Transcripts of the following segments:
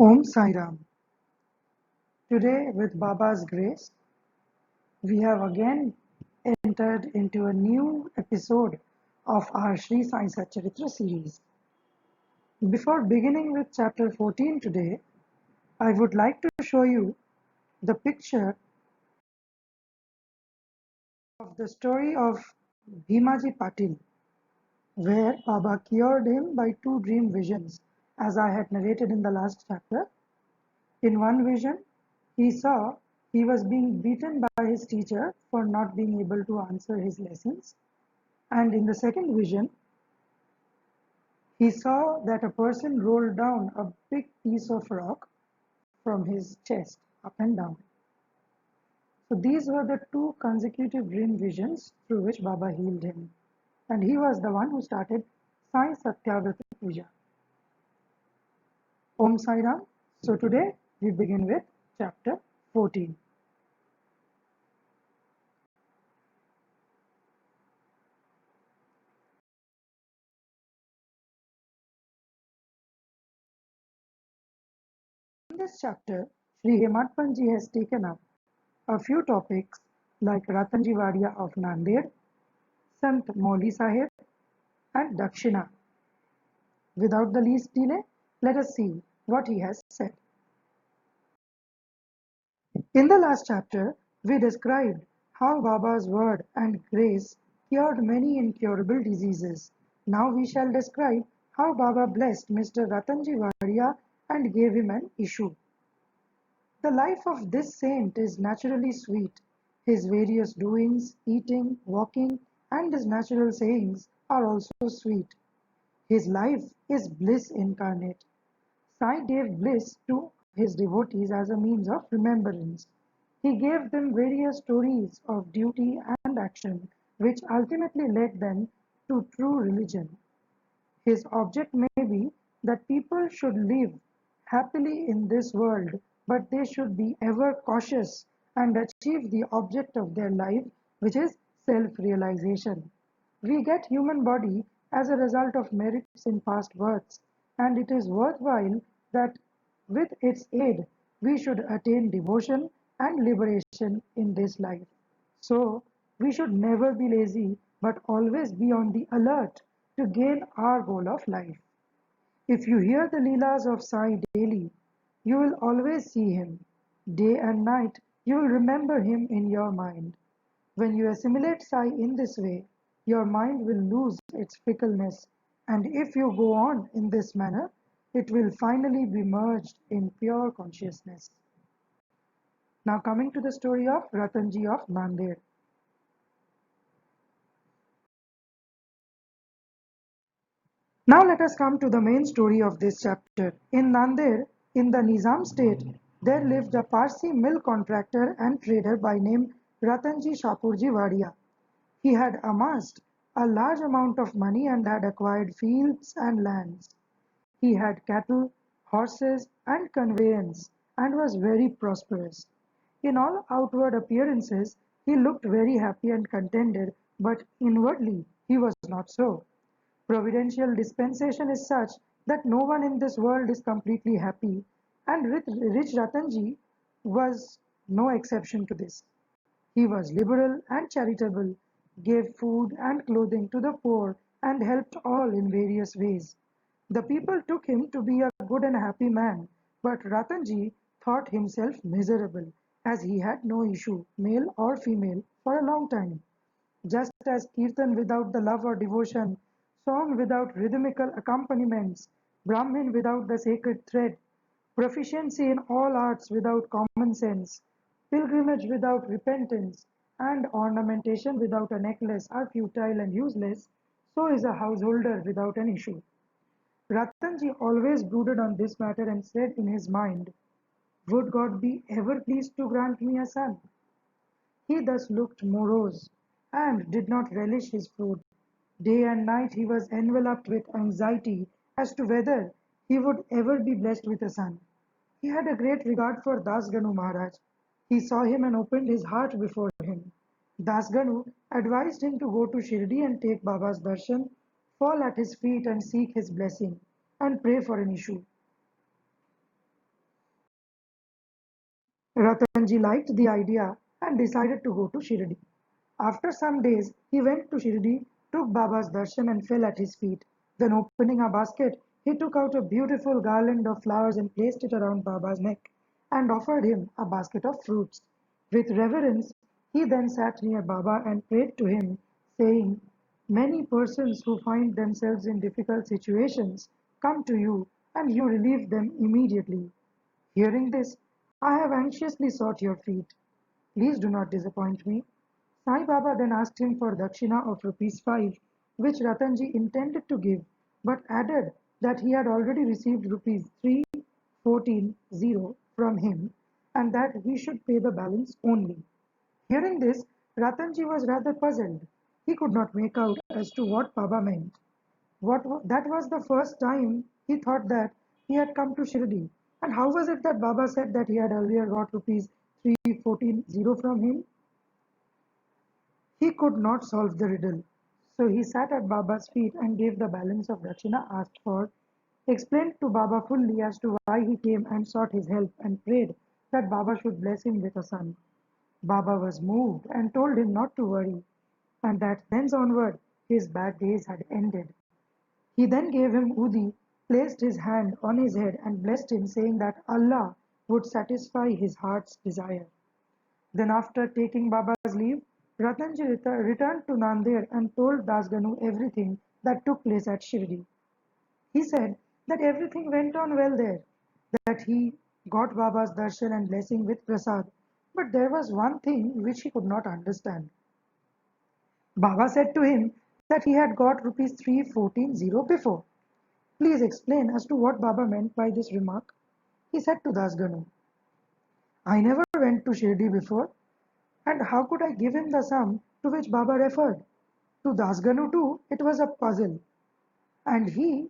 Om Sai Ram. Today, with Baba's grace, we have again entered into a new episode of our Sri Sai Satcharitra series. Before beginning with chapter 14 today, I would like to show you the picture of the story of Bhimaji Patil, where Baba cured him by two dream visions, as I had narrated in the last chapter. In one vision, he saw he was being beaten by his teacher for not being able to answer his lessons. And in the second vision, he saw that a person rolled down a big piece of rock from his chest, up and down. So these were the two consecutive dream visions through which Baba healed him. And he was the one who started Sai Satyavrata Puja. Om Sai Ram. So today we begin with chapter 14. In this chapter, Sri Hemadpantji has taken up a few topics like Ratanji Wadia of Nanded, Sant Mauli Sahib, and Dakshina. Without the least delay, let us see what he has said. In the last chapter, we described how Baba's word and grace cured many incurable diseases. Now we shall describe how Baba blessed Mr. Ratanji Wadia and gave him an issue. The life of this saint is naturally sweet. His various doings, eating, walking, and his natural sayings are also sweet. His life is bliss incarnate. Sai gave bliss to his devotees as a means of remembrance. He gave them various stories of duty and action, which ultimately led them to true religion. His object may be that people should live happily in this world, but they should be ever cautious and achieve the object of their life, which is self-realization. We get human body as a result of merits in past births, and it is worthwhile that with its aid we should attain devotion and liberation in this life. So, we should never be lazy but always be on the alert to gain our goal of life. If you hear the Leelas of Sai daily, you will always see him. Day and night, you will remember him in your mind. When you assimilate Sai in this way, your mind will lose its fickleness, and if you go on in this manner, it will finally be merged in pure consciousness. Now coming to the story of Ratanji of Nanded. Now let us come to the main story of this chapter. In Nanded, in the Nizam state, there lived a Parsi mill contractor and trader by name Ratanji Shapurji Wadia. He had amassed a large amount of money and had acquired fields and lands. He had cattle, horses, and conveyance, and was very prosperous. In all outward appearances, he looked very happy and contented, but inwardly he was not so. Providential dispensation is such that no one in this world is completely happy, and rich Ratanji was no exception to this. He was liberal and charitable, gave food and clothing to the poor, and helped all in various ways. The people took him to be a good and happy man, but Ratanji thought himself miserable, as he had no issue, male or female, for a long time. Just as kirtan without the love or devotion, song without rhythmical accompaniments, Brahmin without the sacred thread, proficiency in all arts without common sense, pilgrimage without repentance, and ornamentation without a necklace are futile and useless, so is a householder without an issue. Ratanji always brooded on this matter and said in his mind, would God be ever pleased to grant me a son? He thus looked morose, and did not relish his food. Day and night he was enveloped with anxiety as to whether he would ever be blessed with a son. He had a great regard for Dasganu Maharaj. He saw him and opened his heart before him. Dasganu advised him to go to Shirdi and take Baba's darshan, fall at his feet and seek his blessing, and pray for an issue. Ratanji liked the idea and decided to go to Shirdi. After some days, he went to Shirdi, took Baba's darshan and fell at his feet. Then opening a basket, he took out a beautiful garland of flowers and placed it around Baba's neck and offered him a basket of fruits. With reverence, he then sat near Baba and prayed to him, saying, "Many persons who find themselves in difficult situations come to you and you relieve them immediately. Hearing this, I have anxiously sought your feet. Please do not disappoint me." Sai Baba then asked him for dakshina of rupees 5, which Ratanji intended to give, but added that he had already received rupees 314,000 from him and that he should pay the balance only. Hearing this, Ratanji was rather puzzled. He could not make out as to what Baba meant. That was the first time he thought that he had come to Shirdi. And how was it that Baba said that he had earlier got rupees 314,000 from him? He could not solve the riddle. So he sat at Baba's feet and gave the balance of dakshina asked for, explained to Baba fully as to why he came and sought his help, and prayed that Baba should bless him with a son. Baba was moved and told him not to worry, and that thence onward his bad days had ended. He then gave him udi, placed his hand on his head and blessed him, saying that Allah would satisfy his heart's desire. Then after taking Baba's leave, Ratanji returned to Nanded and told Dasganu everything that took place at Shirdi. He said that everything went on well there, that he got Baba's darshan and blessing with prasad, but there was one thing which he could not understand. Baba said to him that he had got rupees 314,000 before. Please explain as to what Baba meant by this remark. He said to Dasganu, I never went to Shirdi before, and how could I give him the sum to which Baba referred? To Dasganu too, it was a puzzle, and he,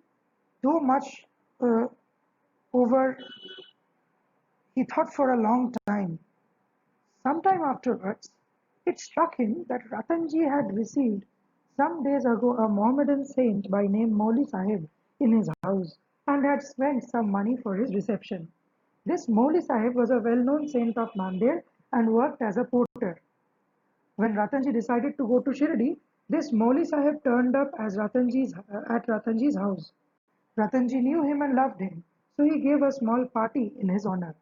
though much uh, over, he thought for a long time. Sometime afterwards, it struck him that Ratanji had received some days ago a Mohammedan saint by name Moli Sahib in his house and had spent some money for his reception. This Moli Sahib was a well-known saint of Nanded and worked as a porter. When Ratanji decided to go to Shirdi, this Moli Sahib turned up at Ratanji's house. Ratanji knew him and loved him, so he gave a small party in his honor.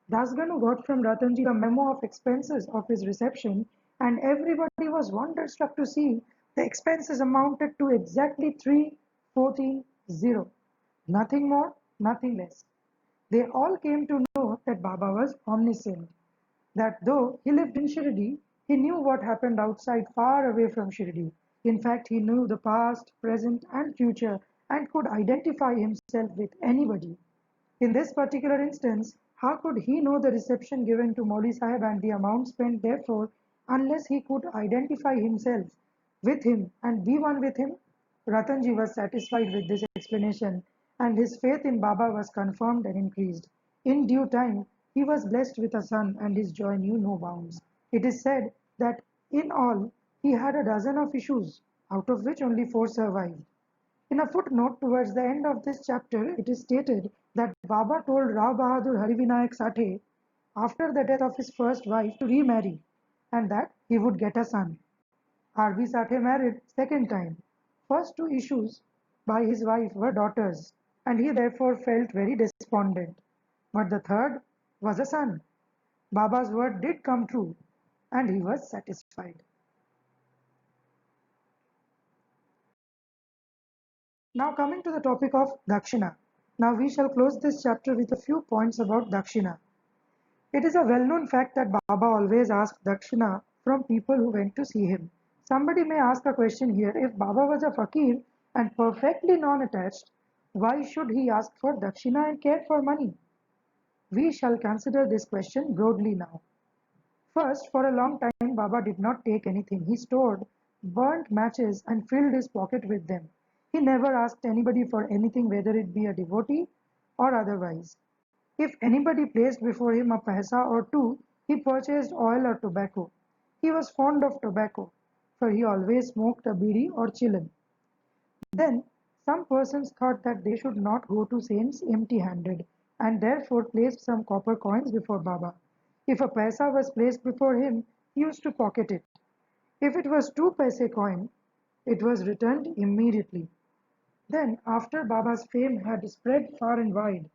Dasganu got from Ratanji the memo of expenses of his reception, and everybody was wonderstruck to see the expenses amounted to exactly 314,000. Nothing more, nothing less. They all came to know that Baba was omniscient, that though he lived in Shirdi, he knew what happened outside far away from Shirdi. In fact, he knew the past, present, and future and could identify himself with anybody. In this particular instance, how could he know the reception given to Mauli Sahib and the amount spent therefore unless he could identify himself with him and be one with him? Ratanji was satisfied with this explanation and his faith in Baba was confirmed and increased. In due time, he was blessed with a son and his joy knew no bounds. It is said that in all, he had a dozen of issues, out of which only four survived. In a footnote towards the end of this chapter, it is stated that Baba told Rao Bahadur Harivinayak Sathe after the death of his first wife to remarry and that he would get a son. R.B. Sathe married second time. First two issues by his wife were daughters and he therefore felt very despondent. But the third was a son. Baba's word did come true and he was satisfied. Now coming to the topic of Dakshina. Now we shall close this chapter with a few points about Dakshina. It is a well-known fact that Baba always asked Dakshina from people who went to see him. Somebody may ask a question here, if Baba was a fakir and perfectly non-attached, why should he ask for Dakshina and care for money? We shall consider this question broadly now. First, for a long time, Baba did not take anything. He stored burnt matches and filled his pocket with them. He never asked anybody for anything, whether it be a devotee or otherwise. If anybody placed before him a paisa or two, he purchased oil or tobacco. He was fond of tobacco, for he always smoked a bidi or chilan. Then, some persons thought that they should not go to saints empty-handed, and therefore placed some copper coins before Baba. If a paisa was placed before him, he used to pocket it. If it was 2 paise coin, it was returned immediately. Then, after Baba's fame had spread far and wide,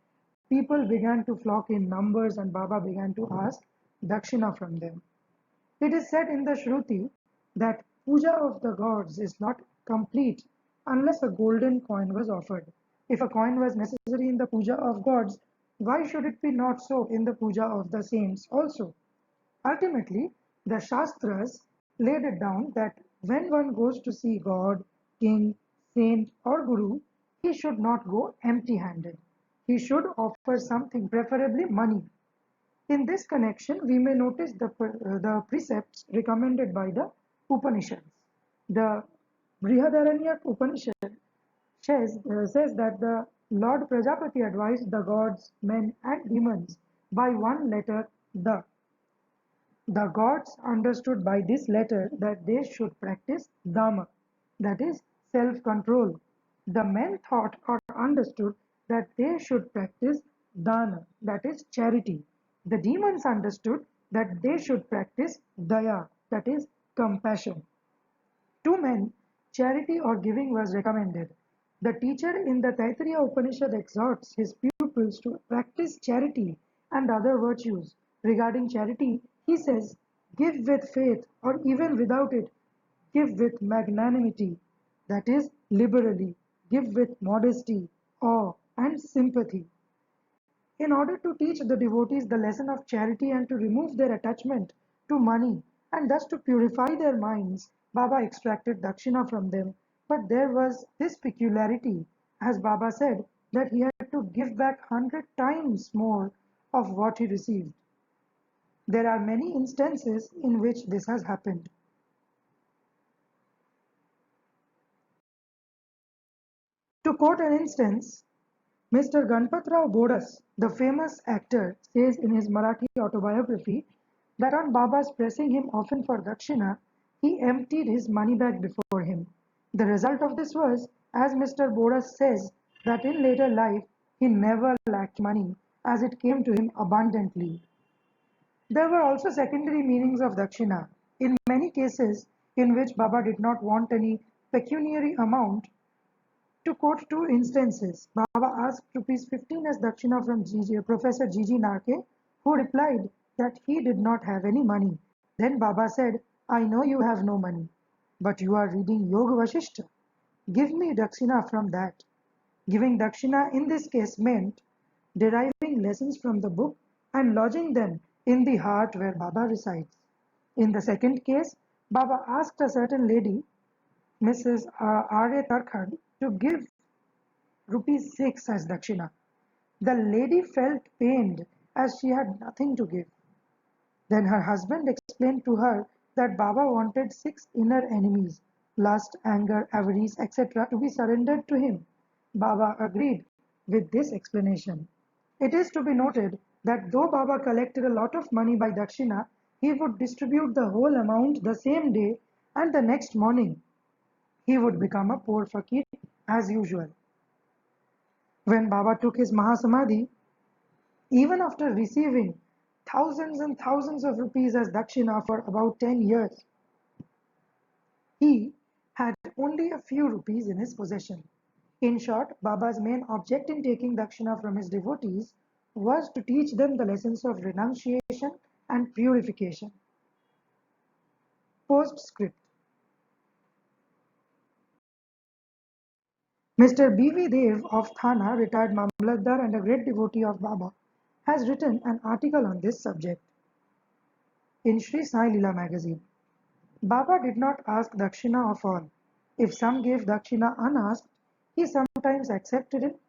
people began to flock in numbers and Baba began to ask dakshina from them. It is said in the Shruti that puja of the gods is not complete unless a golden coin was offered. If a coin was necessary in the puja of gods, why should it be not so in the puja of the saints also? Ultimately, the Shastras laid it down that when one goes to see God, king, saint, or guru, he should not go empty handed. He should offer something, preferably money. In this connection, we may notice the precepts recommended by the Upanishads. The Brihadaranyaka Upanishad says that the Lord Prajapati advised the gods, men, and demons by one letter, the. The gods understood by this letter that they should practice Dhamma, that is, self-control. The men thought or understood that they should practice Dana, that is, charity. The demons understood that they should practice Daya, that is, compassion. To men, charity or giving was recommended. The teacher in the Taittiriya Upanishad exhorts his pupils to practice charity and other virtues. Regarding charity, he says, give with faith or even without it, give with magnanimity, that is, liberally, give with modesty, awe, and sympathy. In order to teach the devotees the lesson of charity and to remove their attachment to money and thus to purify their minds, Baba extracted dakshina from them. But there was this peculiarity, as Baba said, that he had to give back 100 times more of what he received. There are many instances in which this has happened. To quote an instance, Mr. Ganpatrao Bodas, the famous actor, says in his Marathi autobiography that on Baba's pressing him often for dakshina, he emptied his money bag before him. The result of this was, as Mr. Bodas says, that in later life he never lacked money, as it came to him abundantly. There were also secondary meanings of dakshina. In many cases in which Baba did not want any pecuniary amount, to quote two instances, Baba asked rupees 15 as dakshina from Professor G.G. Narke, who replied that he did not have any money. Then Baba said, I know you have no money, but you are reading Yoga Vashishta. Give me dakshina from that. Giving dakshina in this case meant deriving lessons from the book and lodging them in the heart where Baba resides. In the second case, Baba asked a certain lady, Mrs. R.A. Tarkhad, to give rupees 6 as dakshina. The lady felt pained as she had nothing to give. Then her husband explained to her that Baba wanted 6 inner enemies, lust, anger, avarice, etc., to be surrendered to him. Baba agreed with this explanation. It is to be noted that though Baba collected a lot of money by dakshina, he would distribute the whole amount the same day and the next morning he would become a poor fakir as usual. When Baba took his Mahasamadhi, even after receiving thousands and thousands of rupees as dakshina for about 10 years, he had only a few rupees in his possession. In short, Baba's main object in taking dakshina from his devotees was to teach them the lessons of renunciation and purification. Postscript. Mr. B.V. Dev of Thana, retired Mamlatdar and a great devotee of Baba, has written an article on this subject in Sri Sai Leela magazine. Baba did not ask dakshina of all. If some gave dakshina unasked, he sometimes accepted it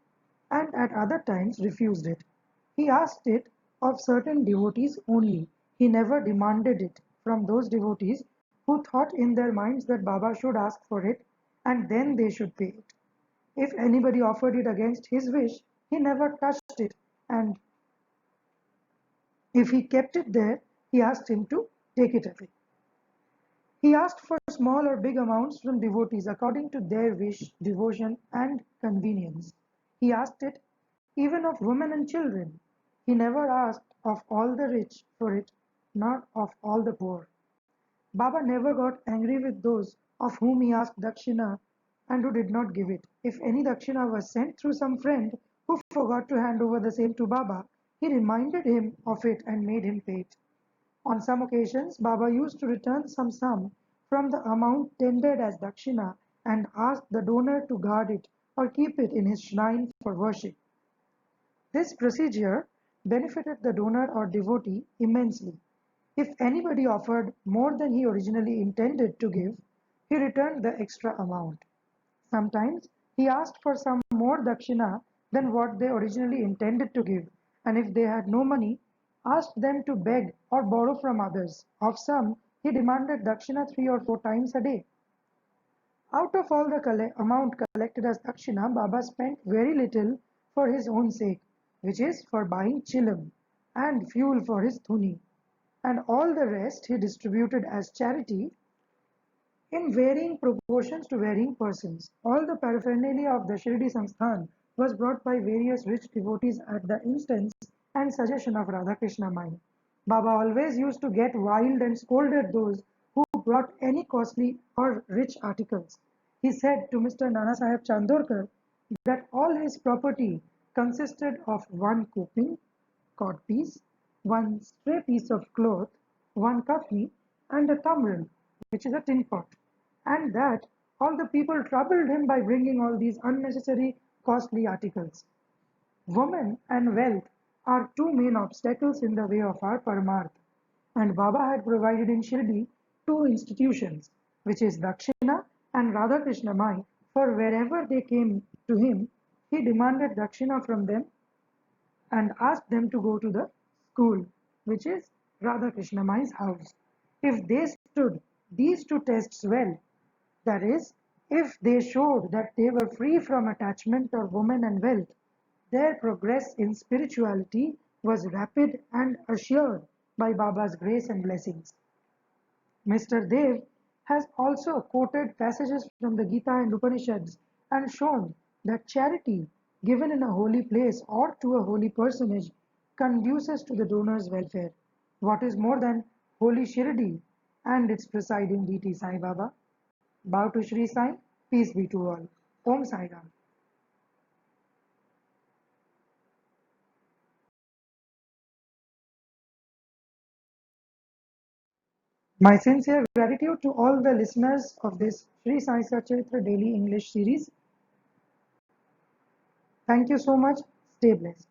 and at other times refused it. He asked it of certain devotees only. He never demanded it from those devotees who thought in their minds that Baba should ask for it and then they should pay it. If anybody offered it against his wish, he never touched it, and if he kept it there, he asked him to take it away. He asked for small or big amounts from devotees according to their wish, devotion, and convenience. He asked it even of women and children. He never asked of all the rich for it, not of all the poor. Baba never got angry with those of whom he asked dakshina and who did not give it. If any dakshina was sent through some friend who forgot to hand over the same to Baba, he reminded him of it and made him pay it. On some occasions, Baba used to return some sum from the amount tendered as dakshina and asked the donor to guard it or keep it in his shrine for worship. This procedure benefited the donor or devotee immensely. If anybody offered more than he originally intended to give, he returned the extra amount. Sometimes he asked for some more dakshina than what they originally intended to give, and if they had no money, asked them to beg or borrow from others. Of some, he demanded dakshina 3 or 4 times a day. Out of all the amount collected as dakshina, Baba spent very little for his own sake, which is for buying chilam and fuel for his thuni, and all the rest he distributed as charity in varying proportions to varying persons. All the paraphernalia of the Shirdi Samsthan was brought by various rich devotees at the instance and suggestion of Radhakrishna Mai. Baba always used to get wild and scolded those who brought any costly or rich articles. He said to Mr. Nana Sahib Chandorkar that all his property consisted of one coping, codpiece, one stray piece of cloth, one kafni, and a tamril, which is a tin pot, and that all the people troubled him by bringing all these unnecessary costly articles. Women and wealth are two main obstacles in the way of our Paramarth, and Baba had provided in Shirdi two institutions, which is Dakshina and Radhakrishna Mai, for wherever they came to him, he demanded Dakshina from them and asked them to go to the school, which is Radha Krishna Mai's house. If they stood these two tests well, that is, if they showed that they were free from attachment or woman and wealth, their progress in spirituality was rapid and assured by Baba's grace and blessings. Mr. Dev has also quoted passages from the Gita and Upanishads and shown that charity given in a holy place or to a holy personage conduces to the donor's welfare. What is more than holy Shirdi and its presiding deity Sai Baba? Bow to Shri Sai, peace be to all. Om Sai Ram. My sincere gratitude to all the listeners of this Sri Sai Satcharitra Daily English series. Thank you so much. Stay blessed.